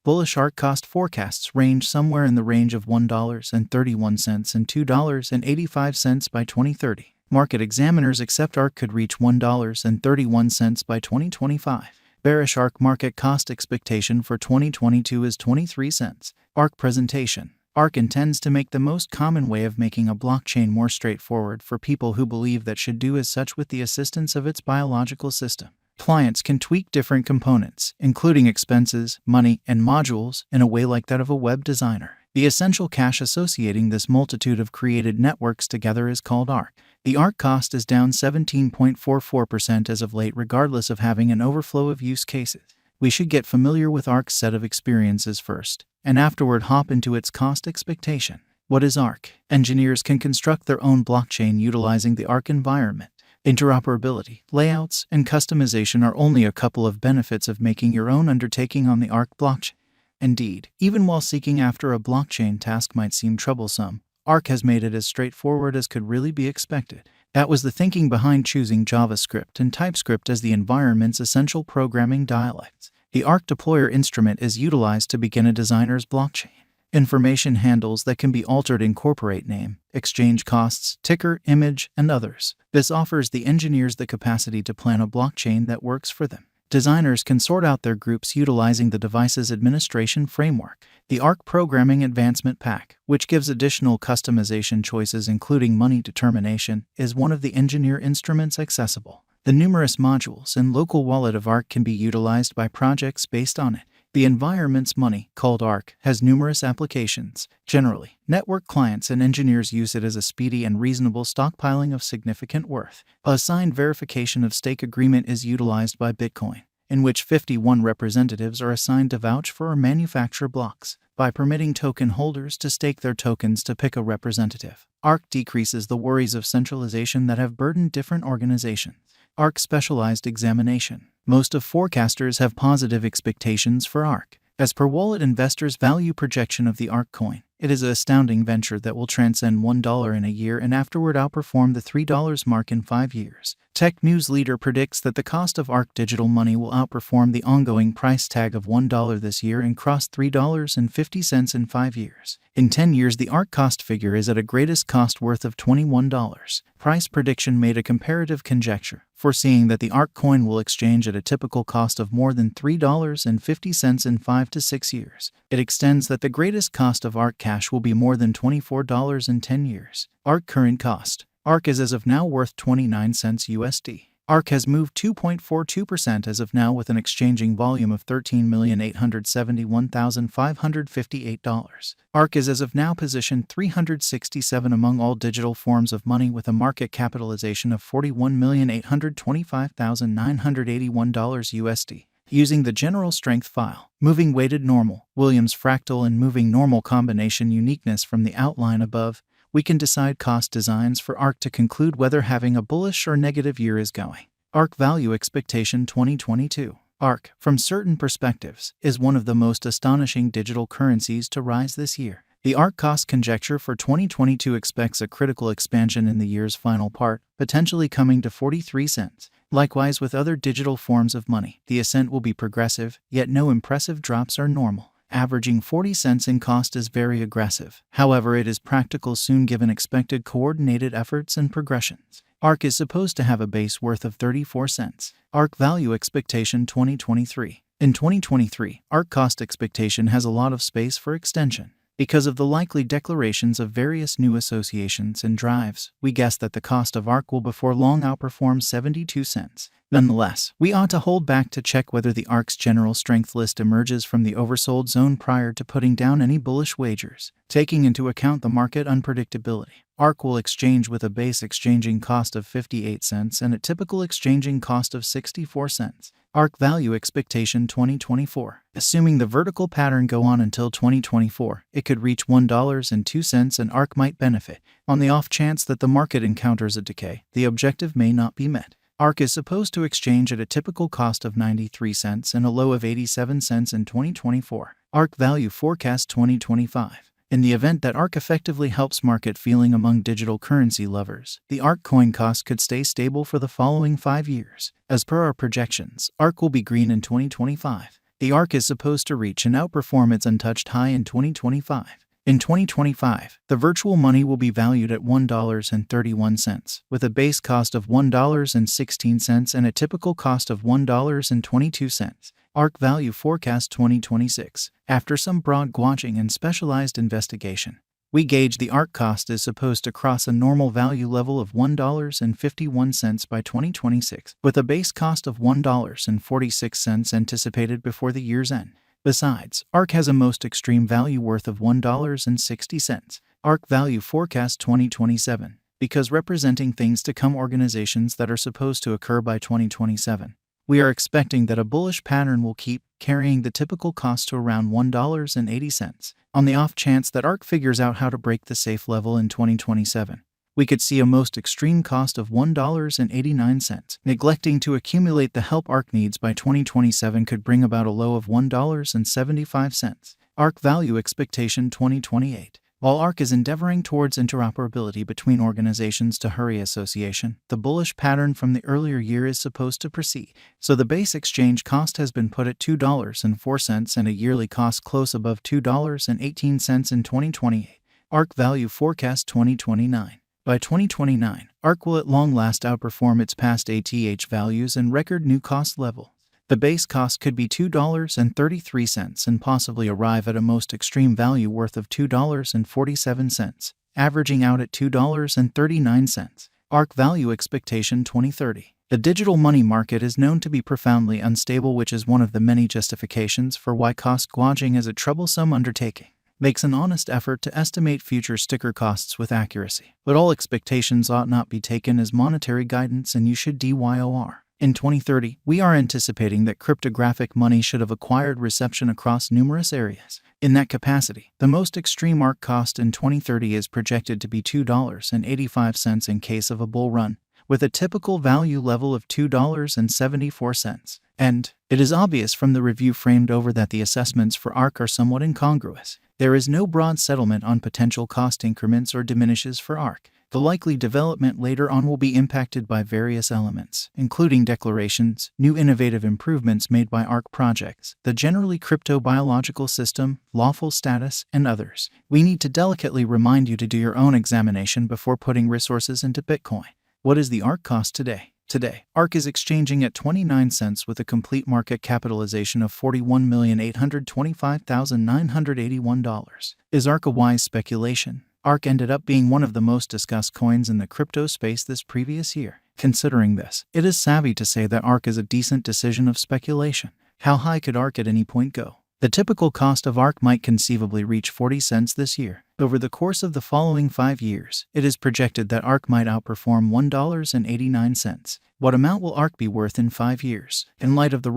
Bullish ARK cost forecasts range somewhere in the range of $1.31 and $2.85 by 2030. Market examiners accept ARK could reach $1.31 by 2025. Bearish ARK market cost expectation for 2022 is 23 cents. ARK presentation. ARK intends to make the most common way of making a blockchain more straightforward for people who believe that should do as such with the assistance of its biological system. Clients can tweak different components, including expenses, money, and modules, in a way like that of a web designer. The essential cache associating this multitude of created networks together is called ARK. The ARK cost is down 17.44% as of late, regardless of having an overflow of use cases. We should get familiar with ARK's set of experiences first, and afterward hop into its cost expectation. What is ARK? Engineers can construct their own blockchain utilizing the ARK environment. Interoperability, layouts, and customization are only a couple of benefits of making your own undertaking on the ARK blockchain. Indeed, even while seeking after a blockchain task might seem troublesome, ARK has made it as straightforward as could really be expected. That was the thinking behind choosing JavaScript and TypeScript as the environment's essential programming dialects. The ARK deployer instrument is utilized to begin a designer's blockchain. Information handles that can be altered incorporate name, exchange costs, ticker, image, and others. This offers the engineers the capacity to plan a blockchain that works for them. Designers can sort out their groups utilizing the device's administration framework. The ARK Programming Advancement Pack, which gives additional customization choices including money determination, is one of the engineer instruments accessible. The numerous modules and local wallet of ARK can be utilized by projects based on it. The environment's money, called ARK, has numerous applications. Generally, network clients and engineers use it as a speedy and reasonable stockpiling of significant worth. A signed verification of stake agreement is utilized by Bitcoin, in which 51 representatives are assigned to vouch for or manufacture blocks. By permitting token holders to stake their tokens to pick a representative, ARK decreases the worries of centralization that have burdened different organizations. ARK Specialized Examination. Most of forecasters have positive expectations for ARK. As per wallet investors' value projection of the ARK coin, it is an astounding venture that will transcend $1 in a year and afterward outperform the $3 mark in 5 years. Tech News Leader predicts that the cost of ARK digital money will outperform the ongoing price tag of $1 this year and cross $3.50 in 5 years. In 10 years, the ARK cost figure is at a greatest cost worth of $21. Price prediction made a comparative conjecture, foreseeing that the ARK coin will exchange at a typical cost of more than $3.50 in 5 to 6 years. It extends that the greatest cost of ARK cash will be more than $24 in 10 years. ARK current cost. ARK is as of now worth 29 cents USD. ARK has moved 2.42% as of now with an exchanging volume of $13,871,558. ARK is as of now positioned 367 among all digital forms of money with a market capitalization of $41,825,981 USD. Using the general strength file, moving weighted normal, Williams fractal and moving normal combination uniqueness from the outline above, we can decide cost designs for ARK to conclude whether having a bullish or negative year is going. ARK Value Expectation 2022. ARK, from certain perspectives, is one of the most astonishing digital currencies to rise this year. The ARK cost conjecture for 2022 expects a critical expansion in the year's final part, potentially coming to 43 cents. Likewise with other digital forms of money, the ascent will be progressive, yet no impressive drops are normal. Averaging 40 cents in cost is very aggressive. However, it is practical soon given expected coordinated efforts and progressions. ARK is supposed to have a base worth of 34 cents. ARK Value Expectation 2023. In 2023, ARK cost expectation has a lot of space for extension. Because of the likely declarations of various new associations and drives, we guess that the cost of ARK will before long outperform 72 cents. Nonetheless, we ought to hold back to check whether the ARK's general strength list emerges from the oversold zone prior to putting down any bullish wagers. Taking into account the market unpredictability, ARK will exchange with a base exchanging cost of 58 cents and a typical exchanging cost of 64 cents. ARK Value Expectation 2024. Assuming the vertical pattern go on until 2024, it could reach $1.02 and ARK might benefit. On the off chance that the market encounters a decay, the objective may not be met. ARK is supposed to exchange at a typical cost of 93 cents and a low of 87 cents in 2024. ARK Value Forecast 2025. In the event that ARK effectively helps market feeling among digital currency lovers, the ARK coin cost could stay stable for the following 5 years. As per our projections, ARK will be green in 2025. The ARK is supposed to reach and outperform its untouched high in 2025. In 2025, the virtual money will be valued at $1.31, with a base cost of $1.16 and a typical cost of $1.22. ARK Value Forecast 2026. After some broad gauging and specialized investigation, we gauge the ARK cost is supposed to cross a normal value level of $1.51 by 2026, with a base cost of $1.46 anticipated before the year's end. Besides, ARK has a most extreme value worth of $1.60. ARK Value Forecast 2027, because representing things to come organizations that are supposed to occur by 2027. We are expecting that a bullish pattern will keep carrying the typical cost to around $1.80. On the off chance that ARK figures out how to break the safe level in 2027, we could see a most extreme cost of $1.89. Neglecting to accumulate the help ARK needs by 2027 could bring about a low of $1.75. ARK Value Expectation 2028. While ARK is endeavoring towards interoperability between organizations to hurry association, the bullish pattern from the earlier year is supposed to proceed. So the base exchange cost has been put at $2.04 and a yearly cost close above $2.18 in 2028. ARK Value Forecast 2029. By 2029, ARK will at long last outperform its past ATH values and record new cost level. The base cost could be $2.33 and possibly arrive at a most extreme value worth of $2.47, averaging out at $2.39. ARK Value Expectation 2030. The digital money market is known to be profoundly unstable, which is one of the many justifications for why cost gouging is a troublesome undertaking. Makes an honest effort to estimate future sticker costs with accuracy, but all expectations ought not be taken as monetary guidance and you should DYOR. In 2030, we are anticipating that cryptographic money should have acquired reception across numerous areas. In that capacity, the most extreme ARK cost in 2030 is projected to be $2.85 in case of a bull run, with a typical value level of $2.74. And it is obvious from the review framed over that the assessments for ARK are somewhat incongruous. There is no broad settlement on potential cost increments or diminishes for ARK. The likely development later on will be impacted by various elements, including declarations, new innovative improvements made by ARK projects, the generally crypto-biological system, lawful status, and others. We need to delicately remind you to do your own examination before putting resources into Bitcoin. What is the ARK cost today? Today, ARK is exchanging at 29 cents with a complete market capitalization of $41,825,981. Is ARK a wise speculation? ARK ended up being one of the most discussed coins in the crypto space this previous year. Considering this, it is savvy to say that ARK is a decent decision of speculation. How high could ARK at any point go? The typical cost of ARK might conceivably reach 40 cents this year. Over the course of the following 5 years, it is projected that ARK might outperform $1.89. What amount will ARK be worth in 5 years? In light of the